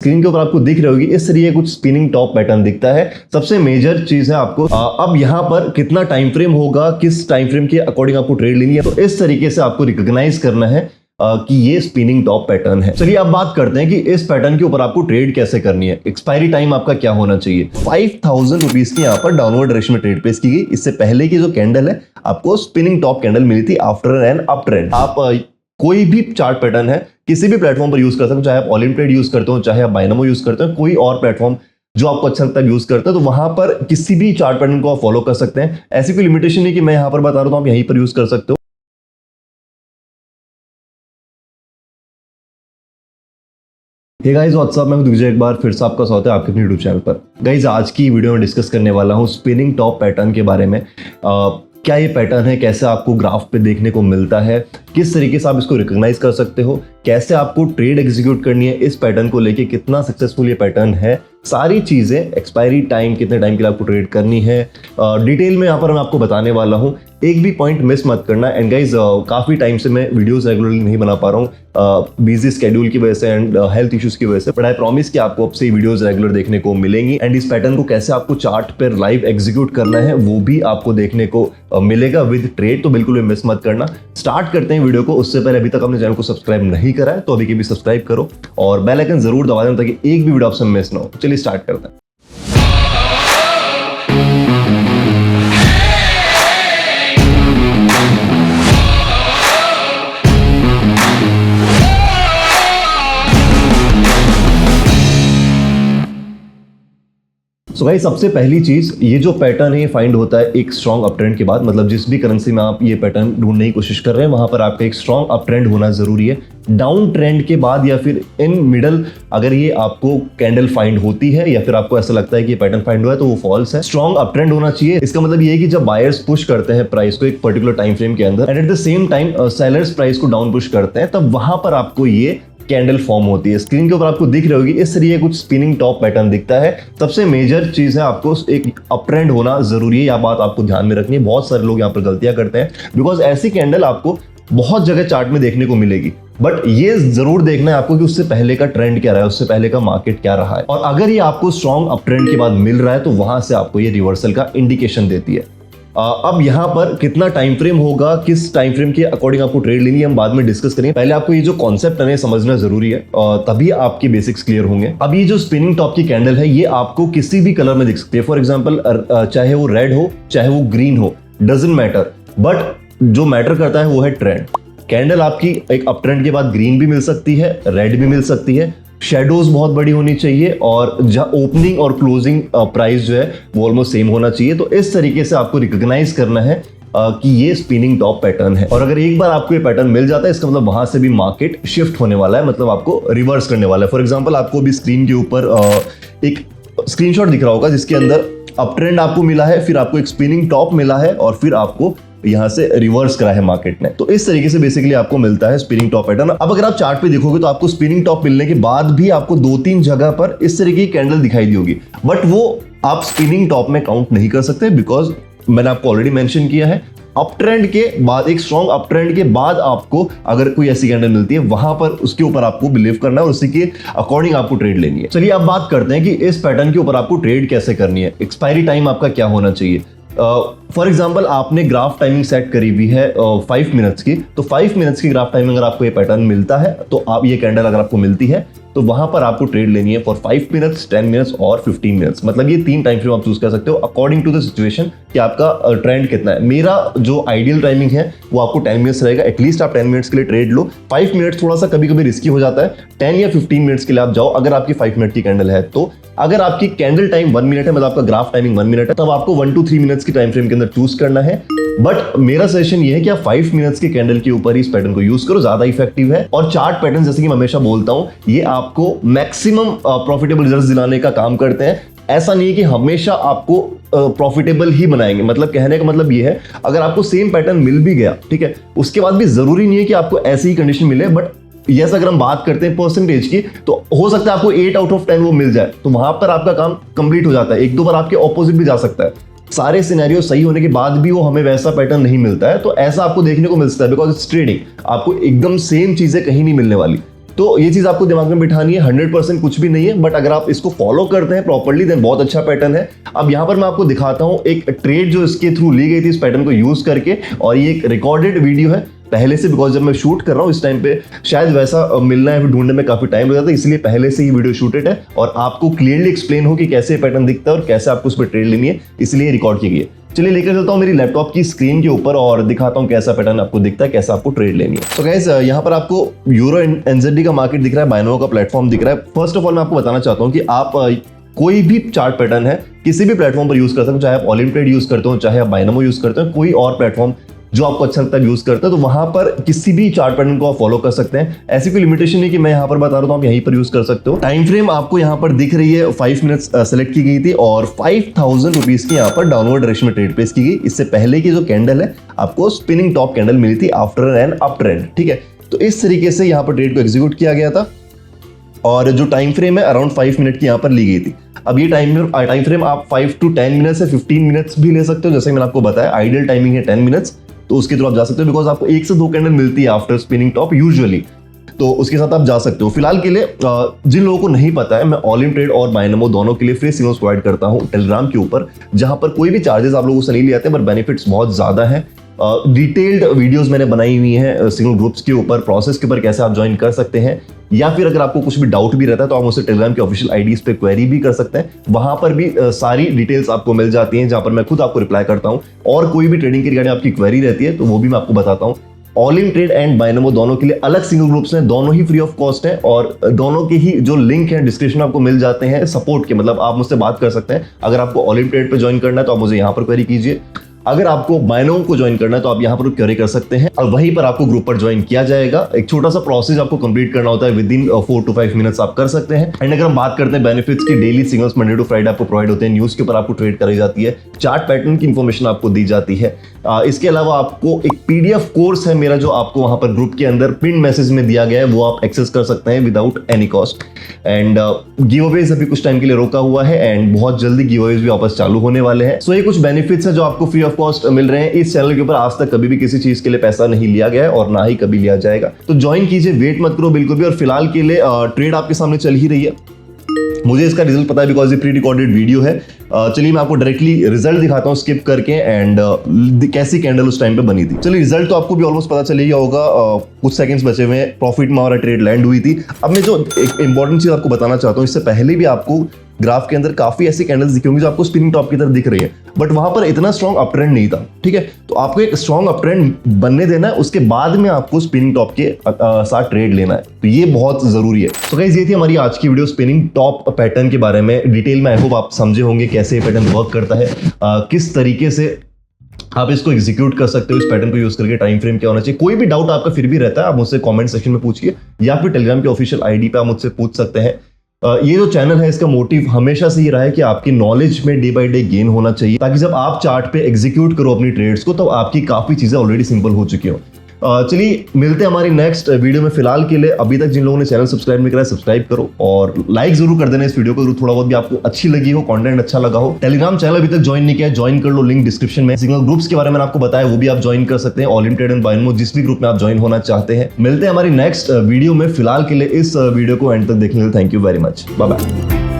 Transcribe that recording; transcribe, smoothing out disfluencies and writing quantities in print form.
Screen के ऊपर आपको दिख रही होगी इस तरीके कुछ स्पिनिंग टॉप पैटर्न दिखता है। सबसे मेजर चीज है आपको अब यहाँ पर कितना टाइम फ्रेम होगा, किस टाइम फ्रेम के अकॉर्डिंग आपको ट्रेड लेनी है, तो इस तरीके से आपको रिकॉग्नाइज करना है कि ये स्पिनिंग टॉप पैटर्न है। चलिए अब बात करते हैं कि इस पैटर्न के ऊपर आपको ट्रेड कैसे करनी है। एक्सपायरी टाइम आपका क्या होना चाहिए। 5000 रुपीज की यहाँ पर डाउनवर्ड डायरेक्शन में ट्रेड प्लेस की गई। इससे पहले की जो कैंडल है आपको स्पिनिंग टॉप कैंडल मिली थी आफ्टर एन अप ट्रेंड। आप कोई भी चार्ट पैटर्न है किसी भी प्लेटफॉर्म पर यूज कर सकते हो, चाहे आप ऑल इन ट्रेड यूज करते हो, चाहे आप बायनोमो यूज करते हो, कोई और प्लेटफॉर्म जो आपको अच्छा लगता है यूज करते हैं, तो वहां पर किसी भी चार्ट पैटर्न को आप फॉलो कर सकते हैं। ऐसी कोई लिमिटेशन नहीं कि मैं यहां पर बता रहा हूं आप यहीं पर यूज कर सकते हो। हे गाइस व्हाट्सअप, मैं हूं एक बार फिर से आपका स्वागत है आपके अपने यूट्यूब चैनल पर। गाइस आज की वीडियो में डिस्कस करने वाला हूं स्पिनिंग टॉप पैटर्न के बारे में। क्या ये पैटर्न है, कैसे आपको ग्राफ पे देखने को मिलता है, किस तरीके से आप इसको रिकॉग्नाइज कर सकते हो, कैसे आपको ट्रेड एग्जीक्यूट करनी है इस पैटर्न को लेके, कितना सक्सेसफुल ये पैटर्न है, सारी चीजें, एक्सपायरी टाइम, कितने टाइम के लिए आपको ट्रेड करनी है, डिटेल में यहाँ पर मैं आपको बताने वाला हूँ। एक भी पॉइंट मिस मत करना। एंड गाइज काफी टाइम से मैं वीडियोस रेगुलरली नहीं बना पा रहा हूँ बिजी स्केड्यूल की वजह से एंड हेल्थ इश्यूज की वजह से, बट आई प्रॉमिस कि आपको अब से वीडियोस रेगुलर देखने को मिलेंगी। एंड इस पैटर्न को कैसे आपको चार्ट पर लाइव एग्जीक्यूट करना है वो भी आपको देखने को मिलेगा विद ट्रेड, तो बिल्कुल भी मिस मत करना। स्टार्ट करते हैं वीडियो को। उससे पहले अभी तक आपने चैनल को सब्सक्राइब नहीं करा है तो अभी के भी सब्सक्राइब करो और बेल आइकन जरूर दबा देना ताकि एक भी वीडियो आपसे मिस ना हो। चलिए स्टार्ट करते हैं। सो गाइस सबसे पहली चीज, ये जो पैटर्न है ये फाइंड होता है एक स्ट्रॉन्ग अप ट्रेंड के बाद। मतलब जिस भी करेंसी में आप ये पैटर्न ढूंढने की कोशिश कर रहे हैं वहां पर आपका एक स्ट्रॉन्ग अप ट्रेंड होना जरूरी है। डाउन ट्रेंड के बाद या फिर इन मिडल अगर ये आपको कैंडल फाइंड होती है या फिर आपको ऐसा लगता है कि ये पैटर्न फाइंड हुआ है तो वो फॉल्स है। स्ट्रॉन्ग अप ट्रेंड होना चाहिए। इसका मतलब ये है कि जब बायर्स पुश करते हैं प्राइस को एक पर्टिकुलर टाइम फ्रेम के अंदर and at the same time sellers price को डाउन पुश करते हैं, तब वहां पर आपको ये कैंडल फॉर्म होती है। स्क्रीन के ऊपर आपको दिख रही होगी इस तरीके कुछ स्पिनिंग टॉप पैटर्न दिखता है। सबसे मेजर चीज है आपको एक अप ट्रेंड होना जरूरी है। यह बात आपको ध्यान में रखनी है। बहुत सारे लोग यहाँ पर गलतियां करते हैं बिकॉज ऐसी कैंडल आपको बहुत जगह चार्ट में देखने को मिलेगी, बट ये जरूर देखना है आपको कि उससे पहले का ट्रेंड क्या रहा है, उससे पहले का मार्केट क्या रहा है। और अगर ये आपको स्ट्रॉन्ग अप ट्रेंड के बाद मिल रहा है तो वहां से आपको ये रिवर्सल का इंडिकेशन देती है। अब यहाँ पर कितना टाइम फ्रेम होगा, किस टाइम फ्रेम के अकॉर्डिंग आपको ट्रेड लेनी है, हम बाद में डिस्कस करेंगे। पहले आपको ये जो कॉन्सेप्ट है समझना जरूरी है, तभी आपकी बेसिक्स क्लियर होंगे। अब ये जो स्पिनिंग टॉप की कैंडल है ये आपको किसी भी कलर में दिख सकती है। फॉर एग्जांपल चाहे वो रेड हो चाहे वो ग्रीन हो, डजंट मैटर, बट जो मैटर करता है वो है ट्रेंड। कैंडल आपकी एक अप ट्रेंड के बाद ग्रीन भी मिल सकती है, रेड भी मिल सकती है, शेडोज बहुत बड़ी होनी चाहिए और जहां ओपनिंग और क्लोजिंग प्राइस जो है वो ऑलमोस्ट सेम होना चाहिए। तो इस तरीके से आपको रिकॉग्नाइज करना है कि ये स्पिनिंग टॉप पैटर्न है। और अगर एक बार आपको ये पैटर्न मिल जाता है इसका मतलब वहां से भी मार्केट शिफ्ट होने वाला है, मतलब आपको रिवर्स करने वाला है। फॉर एग्जांपल आपको भी स्क्रीन के ऊपर एक स्क्रीनशॉट दिख रहा होगा जिसके अंदर अप ट्रेंड आपको मिला है, फिर आपको एक स्पिनिंग टॉप मिला है और फिर आपको यहां से रिवर्स करा है मार्केट ने। तो इस तरीके से बेसिकली आपको मिलता है स्पिनिंग टॉप पैटर्न। अब अगर आप चार्ट पे देखोगे तो आपको स्पिनिंग टॉप मिलने के बाद भी आपको 2-3 जगह पर इस तरीके की कैंडल दिखाई दी होगी, बट वो आप स्पिनिंग टॉप में काउंट नहीं कर सकते बिकॉज मैंने आपको ऑलरेडी मेंशन किया है अप ट्रेंड के बाद, एक स्ट्रॉन्ग अप ट्रेंड के बाद आपको अगर कोई ऐसी कैंडल मिलती है वहां पर उसके ऊपर आपको बिलीव करना है और उसी के अकॉर्डिंग आपको ट्रेड लेनी है। चलिए अब बात करते हैं कि इस पैटर्न के ऊपर आपको ट्रेड कैसे करनी है। एक्सपायरी टाइम आपका क्या होना चाहिए। फॉर एग्जाम्पल आपने ग्राफ टाइमिंग सेट करी हुई है 5 मिनट्स की, तो 5 मिनट्स की ग्राफ टाइमिंग अगर आपको ये पैटर्न मिलता है तो आप ये कैंडल अगर आपको मिलती है तो वहां पर आपको ट्रेड लेनी है फॉर 5 मिनट्स, 10 मिनट्स और 15 मिनट्स। मतलब ये 3 टाइम फ्रेम आप चूज कर सकते हो अकॉर्डिंग टू द सिचुएशन कि आपका ट्रेंड कितना है। मेरा जो आइडियल टाइमिंग है वो आपको 10 मिनट्स रहेगा। एटलीस्ट आप 10 मिनट्स के लिए ट्रेड लो। 5 मिनट्स थोड़ा सा कभी कभी रिस्की हो जाता है, 10 या 15 मिनट्स के लिए आप जाओ अगर आपकी 5 मिनट की कैंडल है। तो अगर आपकी कैंडल टाइम 1 मिनट है, मतलब आपका ग्राफ टाइमिंग 1 मिनट है, तब आपको 1 to 3 मिनट्स की टाइम फ्रेम के अंदर चूज करना है। बट मेरा सजेशन ये है कि आप 5 मिनट्स के कैंडल के ऊपर ही इस पैटर्न को यूज करो, ज्यादा इफेक्टिव है। और चार्ट पैटर्न जैसे कि मैं हमेशा बोलता हूं ये आपको मैक्सिमम प्रॉफिटेबल रिजल्ट्स दिलाने का काम करते हैं। ऐसा नहीं है कि हमेशा आपको प्रॉफिटेबल ही बनाएंगे। मतलब कहने का मतलब ये है अगर आपको सेम पैटर्न मिल भी गया, ठीक है, उसके बाद भी जरूरी नहीं है कि आपको ऐसी ही कंडीशन मिले। बट यस अगर हम बात करते हैं परसेंटेज की तो हो सकता है आपको 8 out of 10 वो मिल जाए, तो वहां पर आपका काम कंप्लीट हो जाता है। 1-2 बार आपके ऑपोजिट भी जा सकता है। सारे सिनेरियो सही होने के बाद भी वो हमें वैसा पैटर्न नहीं मिलता है, तो ऐसा आपको देखने को मिल सकता है बिकॉज इट्स ट्रेडिंग। आपको एकदम सेम चीजें कहीं नहीं मिलने वाली। तो ये चीज आपको दिमाग में बिठानी है। 100% कुछ भी नहीं है, बट अगर आप इसको फॉलो करते हैं प्रॉपर्ली देन बहुत अच्छा पैटर्न है। अब यहाँ पर मैं आपको दिखाता हूँ एक ट्रेड जो इसके थ्रू ली गई थी इस पैटर्न को यूज करके, और ये एक रिकॉर्डेड वीडियो है पहले से, बिकॉज जब मैं शूट कर रहा हूँ इस टाइम पे शायद वैसा मिलना है ढूंढने में काफी टाइम लग जाता है, इसलिए पहले से ही वीडियो शूटेड है और आपको क्लियरली एक्सप्लेन हो कि कैसे पैटर्न दिखता है और कैसे आपको उस पर ट्रेड लेनी है, इसलिए रिकॉर्ड की गई है। चलिए लेकर चलता हूँ मेरी लैपटॉप की स्क्रीन के ऊपर और दिखाता हूँ कैसा पैटर्न आपको दिखता है, कैसा आपको ट्रेड लेनी है। तो गाइस यहाँ पर आपको यूरो एनजेडी का मार्केट दिख रहा है, बाइनोमो का प्लेटफॉर्म दिख रहा है। फर्स्ट ऑफ ऑल मैं आपको बताना चाहता हूँ कि आप कोई भी चार्ट पैटर्न है किसी भी प्लेटफॉर्म पर यूज कर सकते हो, चाहे आप ऑल इन ट्रेड यूज करते हो, चाहे आप बाइनोमो यूज करते हो, कोई और प्लेटफॉर्म जो आपको अच्छा लगता है यूज करते हैं, तो वहां पर किसी भी चार्ट पैटर्न को आप फॉलो कर सकते हैं। ऐसी कोई लिमिटेशन नहीं कि मैं यहां पर बता रहा हूं आप यहीं पर यूज कर सकते हो। टाइम फ्रेम आपको यहां पर दिख रही है 5 मिनट्स सेलेक्ट की गई थी और 5000 रुपीज की यहां पर डाउनवर्ड डायरेक्शन में ट्रेड प्लेस की गई। इससे पहले की जो कैंडल है आपको स्पिनिंग टॉप कैंडल मिली थी आफ्टर एन अप ट्रेंड, ठीक है। तो इस तरीके से यहां पर ट्रेड को एग्जीक्यूट किया गया था और जो टाइम फ्रेम है अराउंड 5 मिनट की यहाँ पर ली गई थी। अब ये टाइम फ्रेम आप 5 to 10 मिनट्स से 15 मिनट्स भी ले सकते हो, जैसे मैंने आपको बताया आइडियल टाइमिंग है 10 मिनट्स, तो उसके थ्रू आप जा सकते हो बिकॉज आपको 1 से 2 कैंडल मिलती है आफ्टर स्पिनिंग टॉप यूजुअली, तो उसके साथ आप जा सकते हो। फिलहाल के लिए जिन लोगों को नहीं पता है, मैं ऑल इन ट्रेड और बाइनोमो दोनों के लिए फ्री सिग्नल्स प्रोवाइड करता हूँ टेलीग्राम के ऊपर, जहां पर कोई भी चार्जेस आप लोगों से नहीं लिया पर बेनिफिट्स बहुत ज्यादा है। डिटेल्ड वीडियोस मैंने बनाई हुई हैं सिग्नल ग्रुप्स के ऊपर, प्रोसेस के ऊपर कैसे आप ज्वाइन कर सकते हैं, या फिर अगर आपको कुछ भी डाउट भी रहता है तो आप मुझसे टेलीग्राम के ऑफिशियल आईडीज पे क्वेरी भी कर सकते हैं। वहां पर भी सारी डिटेल्स आपको मिल जाती हैं, जहां पर मैं खुद आपको रिप्लाई करता हूं, और कोई भी ट्रेडिंग के रिगार्डिंग आपकी क्वेरी रहती है तो वो भी मैं आपको बताता हूं। All in trade and Binomo दोनों के लिए अलग सिंगल ग्रुप्स हैं, दोनों ही फ्री ऑफ कॉस्ट हैं और दोनों के ही जो लिंक है डिस्क्रिप्शन में आपको मिल जाते हैं सपोर्ट के, मतलब आप मुझसे बात कर सकते हैं। अगर आपको ऑल इन ट्रेड पे ज्वाइन करना है तो आप मुझे यहाँ पर क्वेरी कीजिए, अगर आपको बाइनोमो को ज्वाइन करना है तो आप यहाँ पर क्वेरी कर सकते हैं और वहीं पर आपको ग्रुप पर ज्वाइन किया जाएगा। एक छोटा सा प्रोसेस आपको कंप्लीट करना होता है, विद इन 4 to 5 मिनट्स आप कर सकते हैं। एंड अगर हम बात करते हैं बेनिफिट्स की, daily signals Monday to Friday आपको प्रोवाइड होते हैं, न्यूज के ऊपर आपको ट्रेड कराई जाती है, चार्ट पैटर्न की इंफॉर्मेशन आपको दी जाती है। इसके अलावा आपको एक पीडीएफ कोर्स है मेरा जो आपको वहां पर ग्रुप के अंदर पिन मैसेज में दिया गया है, वो आप एक्सेस कर सकते हैं without any cost. And giveaways अभी कुछ टाइम के लिए रोका हुआ है एंड बहुत जल्दी गिवअवेज भी वापस चालू होने वाले हैं। सो ये कुछ बेनिफिट्स है जो आपको फ्री ऑफ कॉस्ट मिल रहे हैं। इस चैनल के ऊपर आज तक कभी भी किसी चीज के लिए पैसा नहीं लिया गया है और ना ही कभी लिया जाएगा, तो ज्वाइन कीजिए, वेट मत करो बिल्कुल भी। और फिलहाल के लिए ट्रेड आपके सामने चल ही रही है, मुझे इसका रिजल्ट पता है बिकॉज ये प्री रिकॉर्डेड वीडियो है। चलिए मैं आपको डायरेक्टली रिजल्ट दिखाता हूँ स्किप करके एंड कैसी कैंडल उस टाइम पे बनी थी। चलिए रिजल्ट तो आपको भी ऑलमोस्ट पता चल ही गया होगा, कुछ सेकंड्स बचे हुए हैं, प्रॉफिट में हमारा ट्रेड लैंड हुई थी। अब मैं जो एक इंपॉर्टेंट चीज आपको बताना चाहता हूँ, इससे पहले भी आपको ग्राफ के अंदर काफी ऐसी कैंडल्स दिखी होंगी जो आपको स्पिनिंग टॉप की तरफ दिख रही है, बट वहां पर इतना स्ट्रॉन्ग अप ट्रेंड नहीं था, ठीक है। तो आपको एक स्ट्रॉन्ग अप ट्रेंड बनने देना है, उसके बाद में आपको स्पिनिंग टॉप के साथ ट्रेड लेना है, तो ये बहुत जरूरी है। तो गाइस ये थी हमारी आज की वीडियो स्पिनिंग टॉप पैटर्न के बारे में। डिटेल में आई होप आप समझे होंगे कैसे ये पैटर्न वर्क करता है, किस तरीके से आप इसको एग्जीक्यूट कर सकते हो, इस पैटर्न को यूज करके टाइम फ्रेम क्या होना चाहिए। कोई भी डाउट आपका फिर भी रहता है आप मुझसे कमेंट सेक्शन में पूछिए, या फिर टेलीग्राम के ऑफिशियल आईडी पे आप मुझसे पूछ सकते हैं। ये जो चैनल है इसका मोटिव हमेशा से ये रहा है कि आपकी नॉलेज में डे बाय डे गेन होना चाहिए, ताकि जब आप चार्ट पे एग्जीक्यूट करो अपनी ट्रेड्स को तो आपकी काफी चीजें ऑलरेडी सिंपल हो चुकी हो। चलिए मिलते हैं हमारी नेक्स्ट वीडियो में। फिलहाल के लिए अभी तक जिन लोगों ने चैनल सब्सक्राइब नहीं करा है सब्सक्राइब करो और लाइक जरूर कर देना इस वीडियो को, थोड़ा बहुत भी आपको अच्छी लगी हो, कंटेंट अच्छा लगा हो। टेलीग्राम चैनल अभी तक ज्वाइन नहीं किया है, ज्वाइन कर लो, लिंक डिस्क्रिप्शन में। सिग्नल ग्रुप्स के बारे में आपको बताया वो भी आप ज्वाइन कर सकते हैं, all in trade and Binomo जिस भी ग्रुप में आप ज्वाइन होना चाहते हैं। मिलते हैं हमारी नेक्स्ट वीडियो में। फिलहाल के लिए इस वीडियो को एंड तक देखने के लिए thank you very much, bye bye.